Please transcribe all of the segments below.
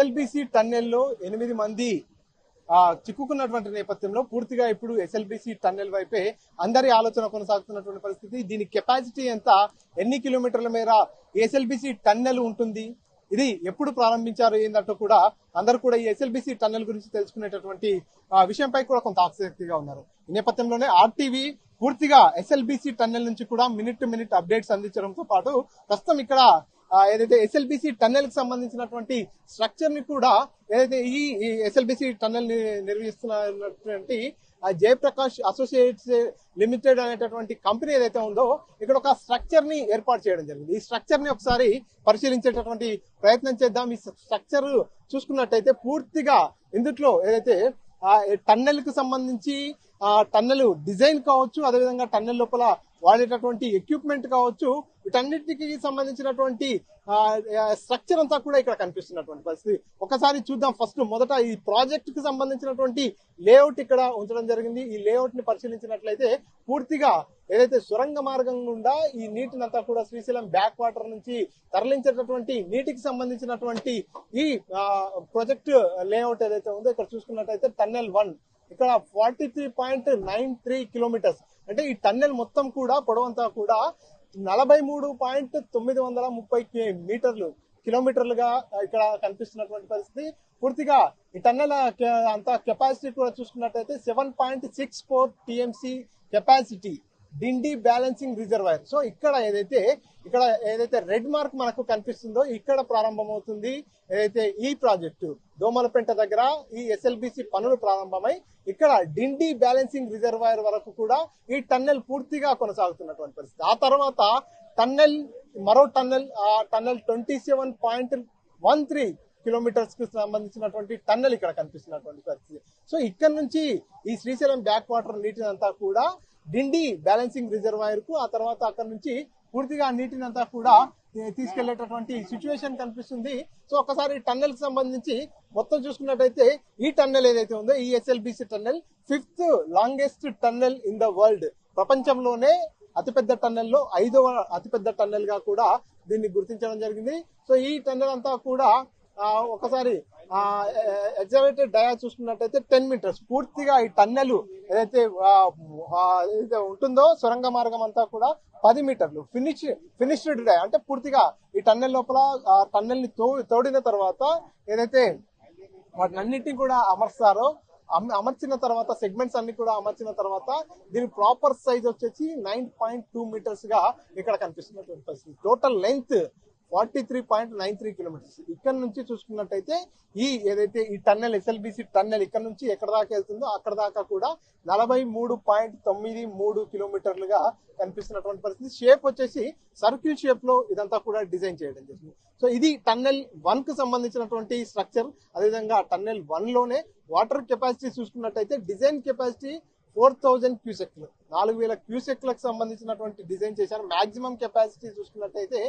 SLBC టన్నెల్లో 8 మంది చిక్కుకున్నటువంటి నేపథ్యంలో పూర్తిగా ఇప్పుడు ఎస్ఎల్బిసి టన్నెల్ వైపే అందరి ఆలోచన కొనసాగుతున్నటువంటి పరిస్థితి. దీని కెపాసిటీ ఎంత, ఎన్ని కిలోమీటర్ల మేర ఎస్ఎల్బిసి టన్నెల్ ఉంటుంది, ఇది ఎప్పుడు ప్రారంభించారు ఏందంటూ కూడా అందరూ కూడా ఈ ఎస్ఎల్బిసి టన్నెల్ గురించి తెలుసుకునేటటువంటి విషయంపై కూడా కొంత ఆసక్తిగా ఉన్నారు. ఈ నేపథ్యంలోనే ఆర్టీవీ పూర్తిగా ఎస్ఎల్బిసి టన్నెల్ నుంచి కూడా మినిట్ టు మినిట్ అప్డేట్స్ అందించడంతో పాటు ప్రస్తుతం ఇక్కడ ఏదైతే ఎస్ఎల్బిసి టన్నెల్ కి సంబంధించినటువంటి స్ట్రక్చర్ ని కూడా ఏదైతే ఈ ఎస్ఎల్బిసి టన్నెల్ ని నిర్వహిస్తున్నటువంటి జయప్రకాష్ అసోసియేట్స్ లిమిటెడ్ అనేటటువంటి కంపెనీ ఏదైతే ఉందో ఇక్కడ ఒక స్ట్రక్చర్ ని ఏర్పాటు చేయడం జరిగింది. ఈ స్ట్రక్చర్ ని ఒకసారి పరిశీలించేటటువంటి ప్రయత్నం చేద్దాం. ఈ స్ట్రక్చర్ చూసుకున్నట్టయితే పూర్తిగా ఇందులో ఏదైతే టన్నెల్ కు సంబంధించి టన్నెల్ డిజైన్ కావచ్చు, అదేవిధంగా టన్నెల్ లోపల వాడేటటువంటి ఎక్విప్మెంట్ కావచ్చు, వీటన్నిటికి సంబంధించినటువంటి స్ట్రక్చర్ అంతా కూడా ఇక్కడ కనిపిస్తున్నటువంటి పరిస్థితి. ఒకసారి చూద్దాం. ఫస్ట్ మొదట ఈ ప్రాజెక్ట్ కి సంబంధించినటువంటి లేఅవుట్ ఇక్కడ ఉంచడం జరిగింది. ఈ లేఅవుట్ ని పరిశీలించినట్లయితే పూర్తిగా ఏదైతే సొరంగ మార్గం గుండా ఈ నీటినంతా కూడా శ్రీశైలం బ్యాక్ వాటర్ నుంచి తరలించేటటువంటి నీటికి సంబంధించినటువంటి ఈ ప్రాజెక్ట్ లేఅవుట్ ఏదైతే ఉందో ఇక్కడ చూసుకున్నట్టయితే టన్నెల్ 1 ఇక్కడ 43.93 కిలోమీటర్స్, అంటే ఈ టన్నెల్ మొత్తం కూడా పొడవంతా కూడా 43.930 కిలోమీటర్లుగా ఇక్కడ కనిపిస్తున్నటువంటి పరిస్థితి. పూర్తిగా ఈ టన్నెల్ అంతా కెపాసిటీ కూడా చూసుకున్నట్టయితే 7.64 టీఎంసీ కెపాసిటీ డిండి బ్యాలెన్సింగ్ రిజర్వాయర్. సో ఇక్కడ ఏదైతే రెడ్ మార్క్ మనకు కనిపిస్తుందో ఇక్కడ ప్రారంభమవుతుంది ఏదైతే ఈ ప్రాజెక్టు దోమలపెంట దగ్గర ఈ ఎస్ఎల్బిసి పనులు ప్రారంభమై ఇక్కడ డిండి బ్యాలెన్సింగ్ రిజర్వాయర్ వరకు కూడా ఈ టన్నెల్ పూర్తిగా కొనసాగుతున్నటువంటి పరిస్థితి. ఆ తర్వాత మరో టన్నెల్ 27.13 కిలోమీటర్స్ కు సంబంధించినటువంటి టన్నెల్ ఇక్కడ కనిపిస్తున్నటువంటి పరిస్థితి. సో ఇక్కడ నుంచి ఈ శ్రీశైలం బ్యాక్ వాటర్ నీటిని అంతా కూడా డిండి బ్యాలెన్సింగ్ రిజర్వాయర్ కు, ఆ తర్వాత అక్కడ నుంచి పూర్తిగా నీటిని అంతా కూడా తీసుకెళ్లేటటువంటి సిచ్యువేషన్ కనిపిస్తుంది. సో ఒకసారి టన్నెల్ కి సంబంధించి మొత్తం చూసుకున్నట్టయితే ఈ టన్నెల్ ఏదైతే ఉందో ఈ SLBC tunnel 5th longest tunnel in the world, ప్రపంచంలోనే అతిపెద్ద టన్నెల్లో 5వ అతిపెద్ద టన్నెల్ గా కూడా దీన్ని గుర్తించడం జరిగింది. సో ఈ టన్నెల్ అంతా కూడా ఒకసారి ఎగ్జావేటెడ్ డయా చూసుకున్నట్టయితే 10 మీటర్స్ పూర్తిగా ఈ టన్నెల్ ఏదైతే ఉంటుందో సొరంగ మార్గం అంతా కూడా 10 మీటర్లు ఫినిష్డ్ డయా, అంటే పూర్తిగా ఈ టన్నెల్ లోపల టన్నెల్ ని తోడిన తర్వాత ఏదైతే వాటిని అన్నిటిని కూడా అమర్చిన తర్వాత సెగ్మెంట్స్ అన్ని కూడా అమర్చిన తర్వాత దీని ప్రాపర్ సైజ్ వచ్చేసి 9.2 మీటర్స్ గా ఇక్కడ కనిపిస్తున్నటువంటి పరిస్థితి. Total length 43.93 kilometres. ఇక్కడ నుంచి చూసుకున్నట్టయితే ఏదైతే ఈ టన్నెల్ ఎస్ఎల్బిసి టన్నెల్ ఇక్కడ నుంచి ఎక్కడ దాకా వెళ్తుందో అక్కడ దాకా కూడా 43.93 కిలోమీటర్లుగా కనిపిస్తున్నటువంటి పరిస్థితి. షేప్ వచ్చేసి సర్కిల్ షేప్ లో ఇదంతా కూడా డిజైన్ చేయడం జరిగింది. సో ఇది టన్నెల్ 1 కు సంబంధించినటువంటి స్ట్రక్చర్. అదేవిధంగా టన్నెల్ 1 లోనే వాటర్ కెపాసిటీ చూసుకున్నట్టయితే డిజైన్ కెపాసిటీ 4000 క్యూసెక్లు, 4000 క్యూసెక్లకు సంబంధించినటువంటి డిజైన్ చేశారు. మాక్సిమం కెపాసిటీ చూసుకున్నట్టయితే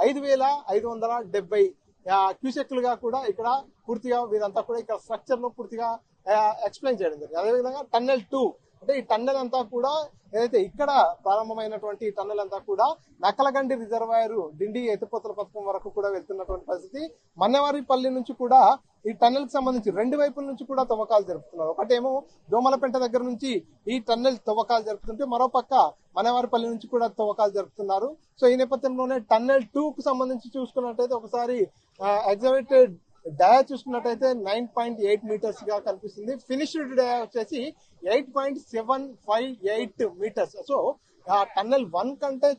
5570 క్యూసెక్లుగా కూడా ఇక్కడ పూర్తిగా వీరంతా కూడా ఇక్కడ స్ట్రక్చర్ లో పూర్తిగా ఎక్స్ప్లెయిన్ చేయడం జరిగింది. అదేవిధంగా టన్నెల్ 2 అంటే ఈ టన్నెల్ అంతా కూడా ఏదైతే ఇక్కడ ప్రారంభమైనటువంటి టన్నెల్ అంతా కూడా నకలగండి రిజర్వాయర్ డిండి ఎత్తిపోతల పథకం వరకు కూడా వెళ్తున్నటువంటి పరిస్థితి. మన్నెవారిపల్లి నుంచి కూడా ఈ టన్నెల్ కి సంబంధించి 2 వైపుల నుంచి కూడా తవ్వకాలు జరుపుతున్నారు. ఒకటేమో దోమలపెంట దగ్గర నుంచి ఈ టన్నెల్ తవ్వకాలు జరుపుతుంటే మరోపక్క మన్నెవారిపల్లి నుంచి కూడా తవ్వకాలు జరుపుతున్నారు. సో ఈ నేపథ్యంలోనే టన్నెల్ 2 కు సంబంధించి చూసుకున్నట్టయితే ఒకసారి ఎగ్జావేటెడ్ డయా చూసుకున్నట్టయితే 9.8 మీటర్స్ గా కనిపిస్తుంది. ఫినిష్డ్ డయా వచ్చేసి 8.758 మీటర్స్. సో టన్నెల్ 1 కంటే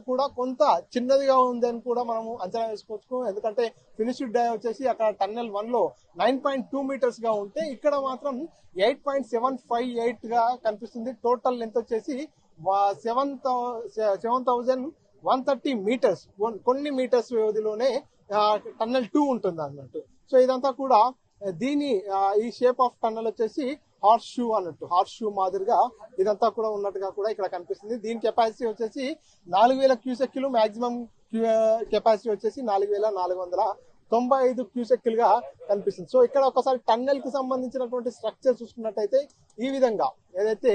కూడా కొంత చిన్నదిగా ఉందని కూడా మనము అంచనా వేసుకోవచ్చు. ఎందుకంటే ఫినిష్డ్ డయా వచ్చేసి అక్కడ టన్నెల్ 1 లో 9.2 మీటర్స్ గా ఉంటే ఇక్కడ మాత్రం 8.758 గా కనిపిస్తుంది. టోటల్ లెంత్ వచ్చేసి 7130 మీటర్స్. కొన్ని మీటర్స్ వ్యవధిలోనే టన్నెల్ 2 ఉంటుంది అన్నట్టు. సో ఇదంతా కూడా ఈ షేప్ ఆఫ్ టన్నెల్ వచ్చేసి హార్స్ షూ మాదిరిగా ఇదంతా కూడా ఉన్నట్టుగా కూడా ఇక్కడ కనిపిస్తుంది. దీని కెపాసిటీ వచ్చేసి 4000 క్యూసెక్లు, మాక్సిమం కెపాసిటీ వచ్చేసి 4495 క్యూసెక్లుగా కనిపిస్తుంది. సో ఇక్కడ ఒకసారి టన్నెల్ కి సంబంధించినటువంటి స్ట్రక్చర్ చూసుకున్నట్టయితే ఈ విధంగా ఏదైతే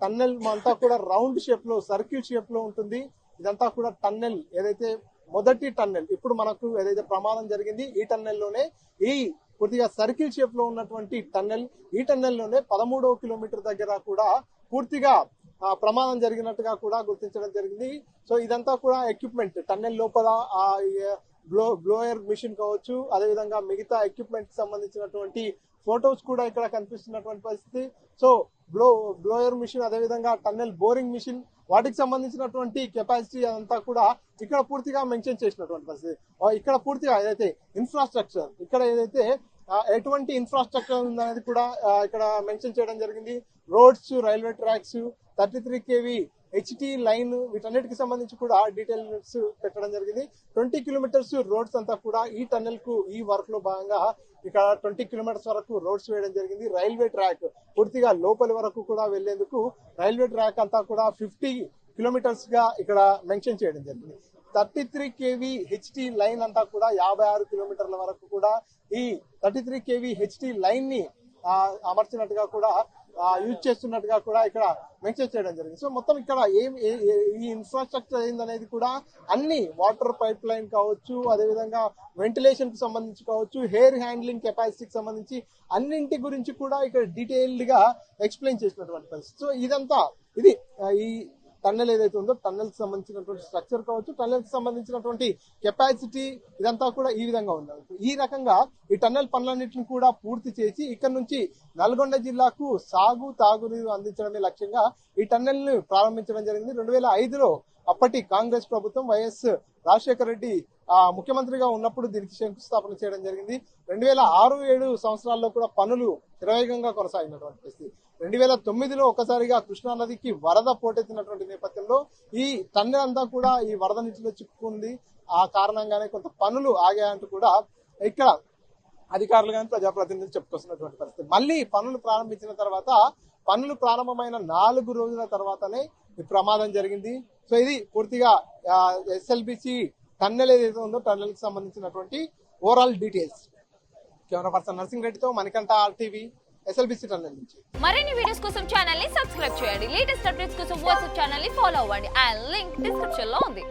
టన్నెల్ అంతా కూడా రౌండ్ షేప్ లో సర్కిల్ షేప్ లో ఉంటుంది. ఇదంతా కూడా టన్నెల్ ఏదైతే మొదటి టన్నెల్ ఇప్పుడు మనకు ఏదైతే ప్రమాదం జరిగింది ఈ టన్నెల్లోనే ఈ పూర్తిగా సర్కిల్ షేప్ లో ఉన్నటువంటి టన్నెల్. ఈ టన్నెల్ లోనే 13వ కిలోమీటర్ దగ్గర కూడా పూర్తిగా ప్రమాదం జరిగినట్టుగా కూడా గుర్తించడం జరిగింది. సో ఇదంతా కూడా ఎక్విప్మెంట్ టన్నెల్ లోపల బ్లోయర్ మిషన్ కావచ్చు, అదేవిధంగా మిగతా ఎక్విప్మెంట్ సంబంధించినటువంటి ఫొటోస్ కూడా ఇక్కడ కనిపిస్తున్నటువంటి పరిస్థితి. సో బ్లోయర్ మిషన్, అదేవిధంగా టన్నెల్ బోరింగ్ మిషన్, వాటికి సంబంధించినటువంటి కెపాసిటీ అదంతా కూడా ఇక్కడ పూర్తిగా మెన్షన్ చేసినటువంటి పరిస్థితి. ఇక్కడ పూర్తిగా ఏదైతే ఇన్ఫ్రాస్ట్రక్చర్, ఇక్కడ ఏదైతే ఎటువంటి ఇన్ఫ్రాస్ట్రక్చర్ ఉందనేది కూడా ఇక్కడ మెన్షన్ చేయడం జరిగింది. Roads, railway tracks, 33 kV HT line, వీటన్నిటికి సంబంధించి కూడా డీటెయిల్స్ పెట్టడం జరిగింది. 20 కిలోమీటర్స్ రోడ్స్ అంతా కూడా ఈ టన్నెల్ కు ఈ వర్క్ లో భాగంగా ఇక్కడ 20 కిలోమీటర్స్ వరకు రోడ్స్ వేయడం జరిగింది. రైల్వే ట్రాక్ పూర్తిగా లోపలి వరకు కూడా వెళ్లేందుకు రైల్వే ట్రాక్ అంతా కూడా 50 కిలోమీటర్స్ గా ఇక్కడ మెన్షన్ చేయడం జరిగింది. 33 kV HT లైన్ అంతా కూడా 56 కిలోమీటర్ల వరకు కూడా ఈ 33 kV HT లైన్ ని అమర్చినట్టుగా కూడా యూజ్ చేస్తున్నట్టుగా కూడా ఇక్కడ మెన్షన్ చేయడం జరిగింది. సో మొత్తం ఇక్కడ ఈ ఇన్ఫ్రాస్ట్రక్చర్ ఏందనేది కూడా అన్ని వాటర్ పైప్ లైన్ కావచ్చు, అదేవిధంగా వెంటిలేషన్ కి సంబంధించి కావచ్చు, హెయిర్ హ్యాండ్లింగ్ కెపాసిటీకి సంబంధించి అన్నింటి గురించి కూడా ఇక్కడ డీటెయిల్డ్ గా ఎక్స్ప్లెయిన్ చేసినటువంటి పరిస్థితి. సో ఇదంతా ఇది ఈ టన్నెల్ ఏదైతే ఉందో టన్నెల్ కి సంబంధించినటువంటి స్ట్రక్చర్ కావచ్చు, టన్నెల్ కి సంబంధించినటువంటి కెపాసిటీ, ఇదంతా కూడా ఈ విధంగా ఉంది. ఈ రకంగా ఈ టన్నెల్ పనులన్నింటిని కూడా పూర్తి చేసి ఇక్కడ నుంచి నల్గొండ జిల్లాకు తాగునీరు అందించడమే లక్ష్యంగా ఈ టన్నెల్ ను ప్రారంభించడం జరిగింది. 2005లో అప్పటి కాంగ్రెస్ ప్రభుత్వం వైఎస్ రాజశేఖర రెడ్డి ముఖ్యమంత్రిగా ఉన్నప్పుడు దీనికి శంకుస్థాపన చేయడం జరిగింది. 2006-7 సంవత్సరాల్లో కూడా పనులు శరవేగంగా కొనసాగినటువంటి పరిస్థితి. 2009లో ఒకసారిగా కృష్ణా నదికి వరద పోటెత్తినటువంటి నేపథ్యంలో ఈ టన్నెల్ అంతా కూడా ఈ వరద నీటిలో చిక్కుకుంది. ఆ కారణంగానే కొంత పనులు ఆగాయంటూ కూడా ఇక్కడ అధికారులు కానీ ప్రజాప్రతినిధులు చెప్పుకొస్తున్నటువంటి పరిస్థితి. మళ్ళీ పనులు ప్రారంభించిన తర్వాత పనులు ప్రారంభమైన 4 రోజుల తర్వాతనే ఈ ప్రమాదం జరిగింది. సో ఇది పూర్తిగా ఎస్ఎల్బిసి టన్నెల్ ఏదైతే ఉందో టన్నెల్ కి సంబంధించినటువంటి overall details. Camera person nursing రెడ్డితో మణికంఠ, RTV, SLBC టన్నెల్ నుంచి. మరిన్ని వీడియోస్ కోసం ఛానల్ ని సబ్స్క్రైబ్ చేయండి. లేటెస్ట్ అప్డేట్స్ కోసం వాట్సాప్ ఛానల్ ని ఫాలో అవ్వండి. ఆ లింక్ డిస్క్రిప్షన్ లో ఉంది.